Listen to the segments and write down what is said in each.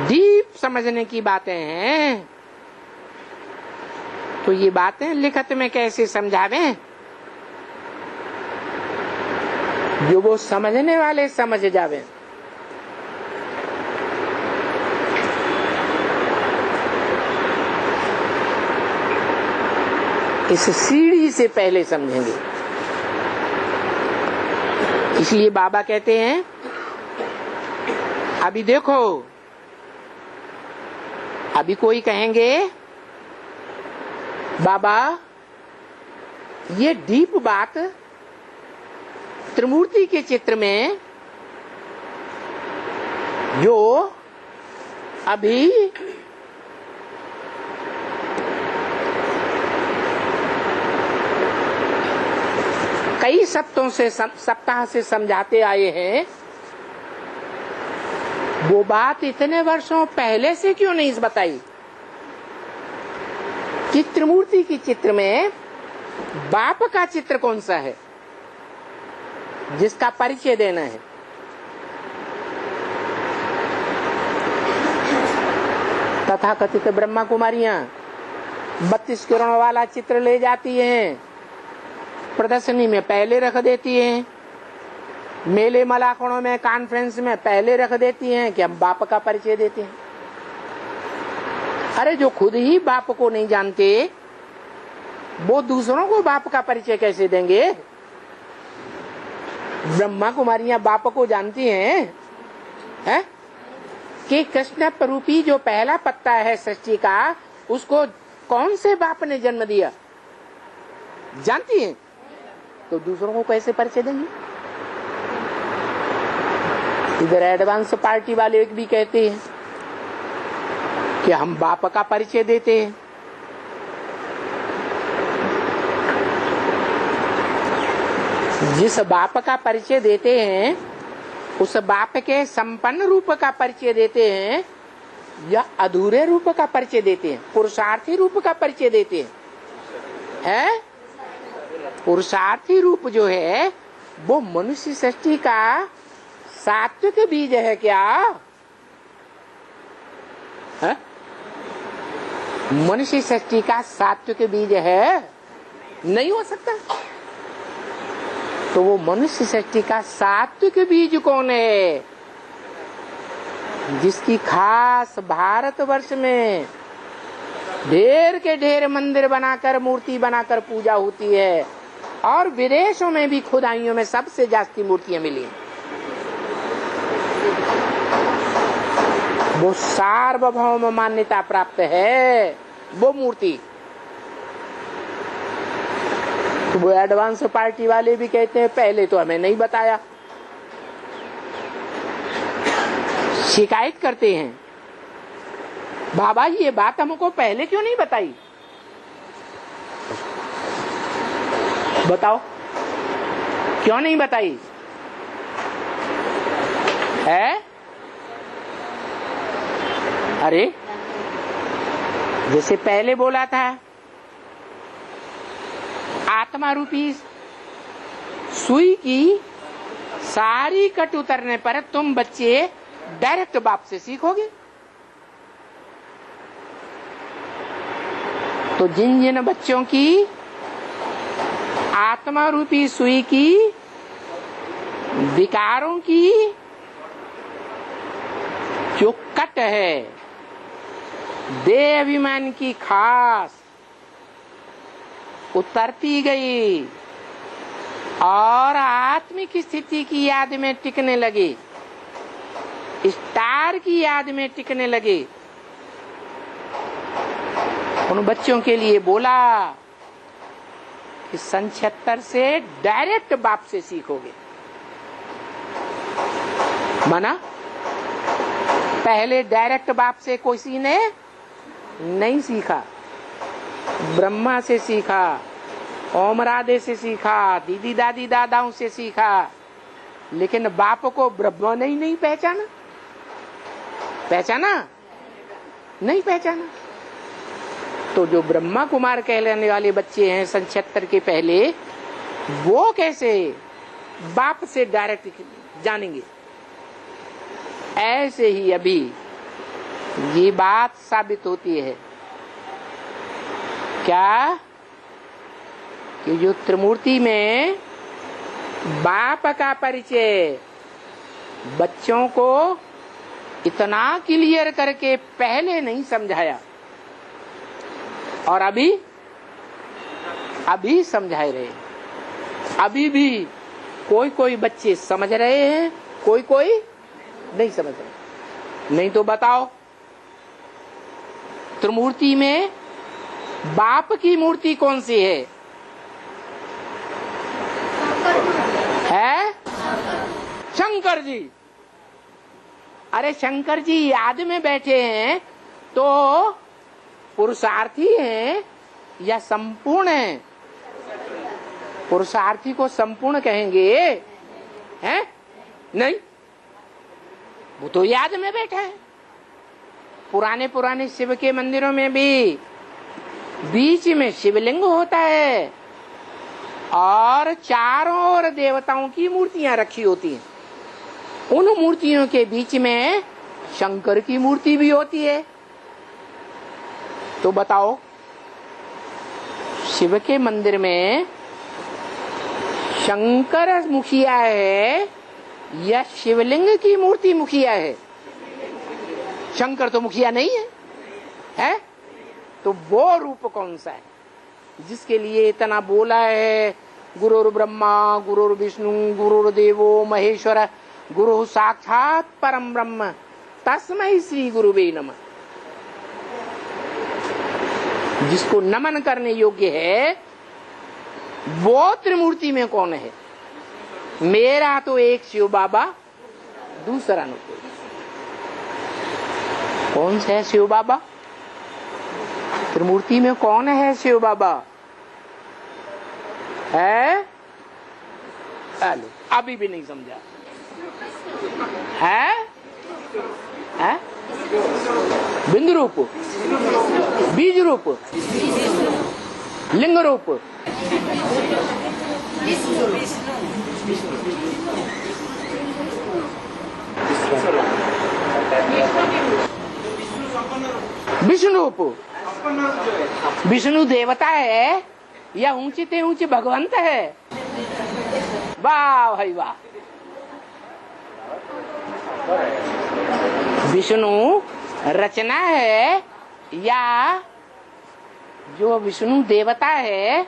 Deep समझने की बातें हैं, तो ये बातें लिखत में कैसे समझावें? जो वो समझने वाले समझ जावे। इस सीढ़ी से पहले समझेंगे। इसलिए बाबा कहते हैं, अभी देखो, अभी कोई कहेंगे बाबा ये डीप बात त्रिमूर्ति के चित्र में जो अभी कई सप्ताह से समझाते आए हैं, वो बात इतने वर्षों पहले से क्यों नहीं बताई कि त्रिमूर्ति की चित्र में बाप का चित्र कौन सा है जिसका परिचय देना है। तथाकथित ब्रह्मा कुमारियां 32 किरणों वाला चित्र ले जाती हैं, प्रदर्शनी में पहले रख देती हैं, मेले मलाखड़ों में कॉन्फ्रेंस में पहले रख देती हैं कि हम बाप का परिचय देते हैं। अरे जो खुद ही बाप को नहीं जानते वो दूसरों को बाप का परिचय कैसे देंगे? ब्रह्मा कुमारियां बाप को जानती हैं कि कृष्ण रूपी जो पहला पत्ता है सृष्टि का, उसको कौन से बाप ने जन्म दिया जानती हैं, तो दूसरों को कैसे परिचय देंगे? इधर एडवांस पार्टी वाले भी कहते हैं कि हम बाप का परिचय देते हैं। जिस बाप का परिचय देते हैं उस बाप के संपन्न रूप का परिचय देते हैं या अधूरे रूप का परिचय देते हैं, पुरुषार्थी रूप का परिचय देते हैं? पुरुषार्थी रूप जो है वो मनुष्य सृष्टि का सात्विक बीज है क्या? है? मनुष्य सृष्टि का सात्विक बीज है? नहीं हो सकता। तो वो मनुष्य सृष्टि का सात्विक बीज कौन है जिसकी खास भारतवर्ष में ढेर के ढेर मंदिर बनाकर मूर्ति बनाकर पूजा होती है, और विदेशों में भी खुदाइयों में सबसे जास्ती मूर्तियां मिली हैं। वो सार्वभौम मान्यता प्राप्त है वो मूर्ति। तो वो एडवांस पार्टी वाले भी कहते हैं पहले तो हमें नहीं बताया, शिकायत करते हैं बाबा ये बात हमको पहले क्यों नहीं बताई? बताओ क्यों नहीं बताई है? अरे जैसे पहले बोला था, आत्मा रूपी सुई की सारी कट उतरने पर तुम बच्चे डायरेक्ट बाप से सीखोगे। तो जिन जिन बच्चों की आत्मा रूपी सुई की विकारों की जो कट है, देह अभिमान की खास उतरती गई और आत्मिक स्थिति की याद में टिकने लगे, स्टार की याद में टिकने लगे, उन बच्चों के लिए बोला कि सन 76 से डायरेक्ट बाप से सीखोगे। माना पहले डायरेक्ट बाप से किसी ने नहीं सीखा, ब्रह्मा से सीखा, ओम राधे से सीखा, दीदी दादी दादाओं से सीखा, लेकिन बाप को ब्रह्मा ने ही नहीं पहचाना। पहचाना? नहीं पहचाना। तो जो ब्रह्मा कुमार कहलाने वाले बच्चे हैं सन 76 के पहले, वो कैसे बाप से डायरेक्ट जानेंगे? ऐसे ही अभी ये बात साबित होती है क्या कि जो त्रिमूर्ति में बाप का परिचय बच्चों को इतना क्लियर करके पहले नहीं समझाया और अभी समझा रहे। अभी भी कोई बच्चे समझ रहे हैं, कोई नहीं समझ रहे। नहीं तो बताओ, त्रिमूर्ति में बाप की मूर्ति कौन सी है? शंकर जी। अरे शंकर जी याद में बैठे हैं तो पुरुषार्थी हैं या संपूर्ण हैं? पुरुषार्थी को संपूर्ण कहेंगे हैं? नहीं, वो तो याद में बैठा है। पुराने शिव के मंदिरों में भी बीच में शिवलिंग होता है और चारों ओर देवताओं की मूर्तियां रखी होती हैं। उन मूर्तियों के बीच में शंकर की मूर्ति भी होती है। तो बताओ, शिव के मंदिर में शंकर मुखिया है या शिवलिंग की मूर्ति मुखिया है? शंकर तो मुखिया नहीं है? तो वो रूप कौन सा है जिसके लिए इतना बोला है? गुरुर् ब्रह्मा गुरुर् विष्णु गुरुर्देवो महेश्वर गुरु साक्षात परम ब्रह्म तस्मै श्री गुरुवे नमः। जिसको नमन करने योग्य है वो त्रिमूर्ति में कौन है? मेरा तो एक शिव बाबा, दूसरा न कोई। कौन सा है शिव बाबा? त्रिमूर्ति में कौन है शिव बाबा? है? चलो, अभी भी नहीं समझा है? बिंदु रूप, बीज रूप, लिंग रूप, विष्णु रूप। विष्णु देवता है या ऊंचे ते ऊंचे भगवंत है? वाह भाई वाह। विष्णु रचना है या जो विष्णु देवता है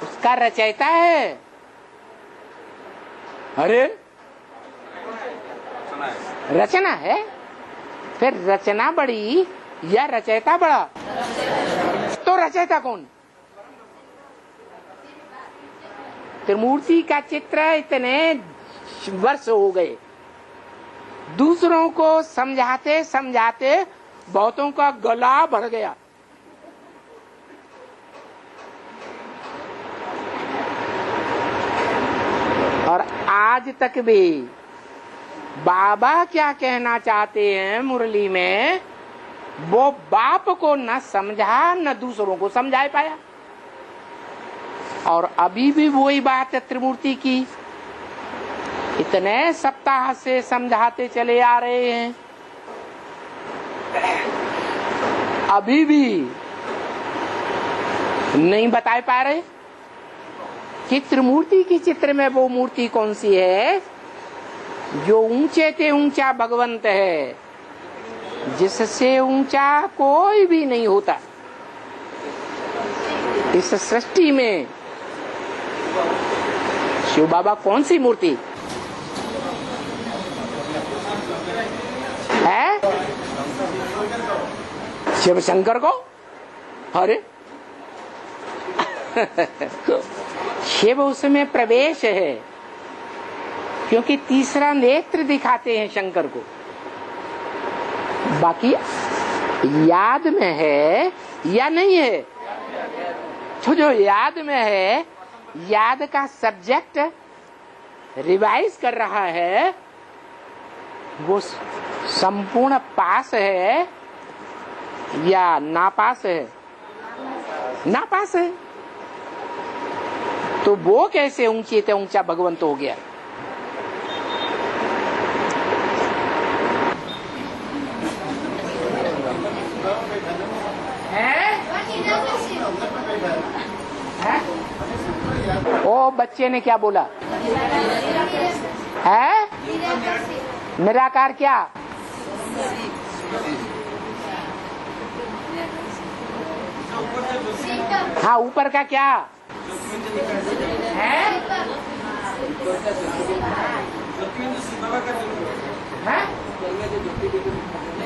उसका रचयिता है? अरे रचना है, फिर रचना बड़ी या रचयिता बड़ा? तो रचयिता कौन? त्रिमूर्ति का चित्र इतने वर्ष हो गए, दूसरों को समझाते समझाते बहुतों का गला भर गया। और आज तक भी बाबा क्या कहना चाहते हैं मुरली में, वो बाप को न समझा न दूसरों को समझा पाया। और अभी भी वही बात है त्रिमूर्ति की, इतने सप्ताह से समझाते चले आ रहे हैं, अभी भी नहीं बता पा रहे कि त्रिमूर्ति की चित्र में वो मूर्ति कौन सी है जो ऊंचे ते ऊंचा भगवंत है, जिससे ऊंचा कोई भी नहीं होता इस सृष्टि में। शिव बाबा कौन सी मूर्ति है? शिव शंकर को? अरे शिव उसमें प्रवेश है, क्योंकि तीसरा नेत्र दिखाते हैं शंकर को। बाकी याद में है या नहीं है? जो याद में है, याद का सब्जेक्ट रिवाइज कर रहा है, वो संपूर्ण पास है या नापास है? नापास है। तो वो कैसे ऊंचे ते ऊंचा भगवंत हो गया? बच्चे ने क्या बोला है? निराकार क्या? हाँ, ऊपर का क्या है?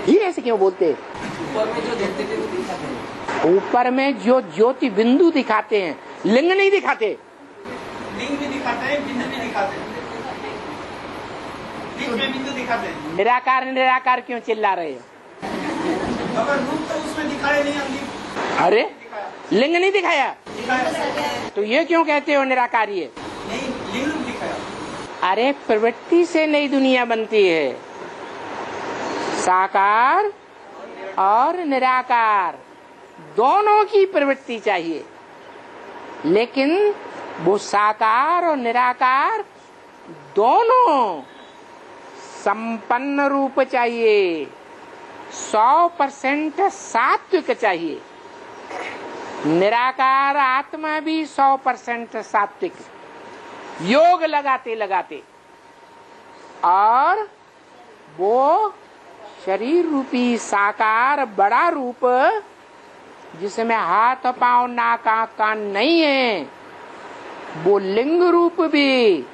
धीरे से क्यों बोलते? ऊपर में जो ज्योति बिंदु दिखाते हैं, लिंग नहीं दिखाते। लिंग भी दिखाते हैं, बिंदु भी दिखाते हैं, लिंग में बिंदु दिखाते हैं। निराकार निराकार क्यों चिल्ला रहे हो? अगर रूप तो उसमें दिखाया नहीं, हम अरे लिंग नहीं दिखाया तो ये क्यों कहते हो निराकारी है? नहीं, लिंग दिखाया। अरे प्रवृत्ति से नई दुनिया बनती है, साकार और निराकार दोनों की प्रवृत्ति चाहिए, लेकिन वो साकार और निराकार दोनों संपन्न रूप चाहिए, 100% सात्विक चाहिए। निराकार आत्मा भी 100% सात्विक, योग लगाते लगाते, और वो शरीर रूपी साकार बड़ा रूप जिसमें हाथ पांव नाक आंख कान नहीं है, वो लिंग रूप भी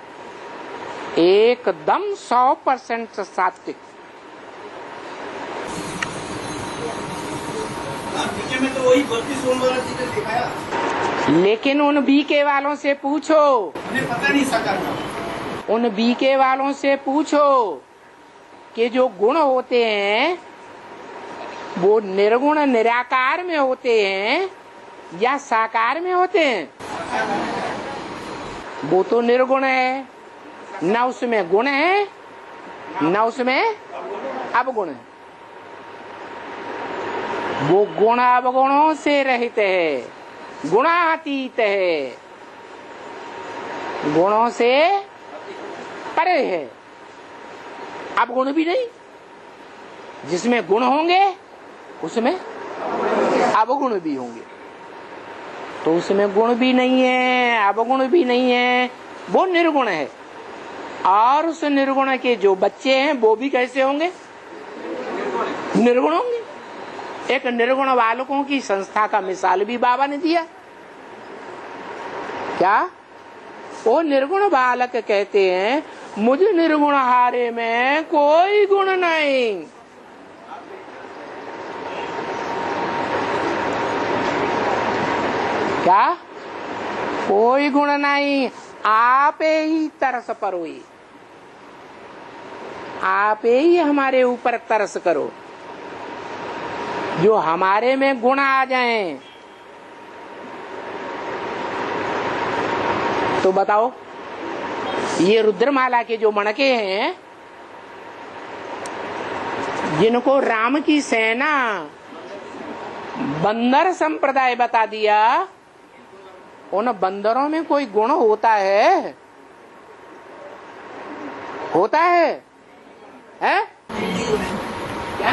एकदम 100% सात्विक। में तो वही 32 ओम वाला चीजें दिखाया। लेकिन उन बीके वालों से पूछो, उन्हें पता नहीं साकार का। उन बीके वालों से पूछो कि जो गुण होते हैं वो निर्गुण निराकार में होते हैं या साकार में होते हैं? वो तो निर्गुण है, न उसमें गुण है न उसमें अवगुण है। वो गुण अवगुणों से रहित है, गुणातीत है, गुणों से परे है, अवगुण भी नहीं। जिसमें गुण होंगे उसमें अवगुण भी होंगे, तो उसमें गुण भी नहीं है अवगुण भी नहीं है, वो निर्गुण है। और उस निर्गुण के जो बच्चे हैं वो भी कैसे होंगे? निर्गुण होंगे। एक निर्गुण बालकों की संस्था का मिसाल भी बाबा ने दिया। क्या? वो निर्गुण बालक कहते हैं मुझ निर्गुण हारे में कोई गुण नहीं। क्या? कोई गुण नहीं, आप ही तरस परोई, आप ही हमारे ऊपर तरस करो, जो हमारे में गुण आ जाएं। तो बताओ, ये रुद्रमाला के जो मणके हैं, जिनको राम की सेना बंदर संप्रदाय बता दिया, उन बंदरों में कोई गुण होता है? होता है? हैं? क्या?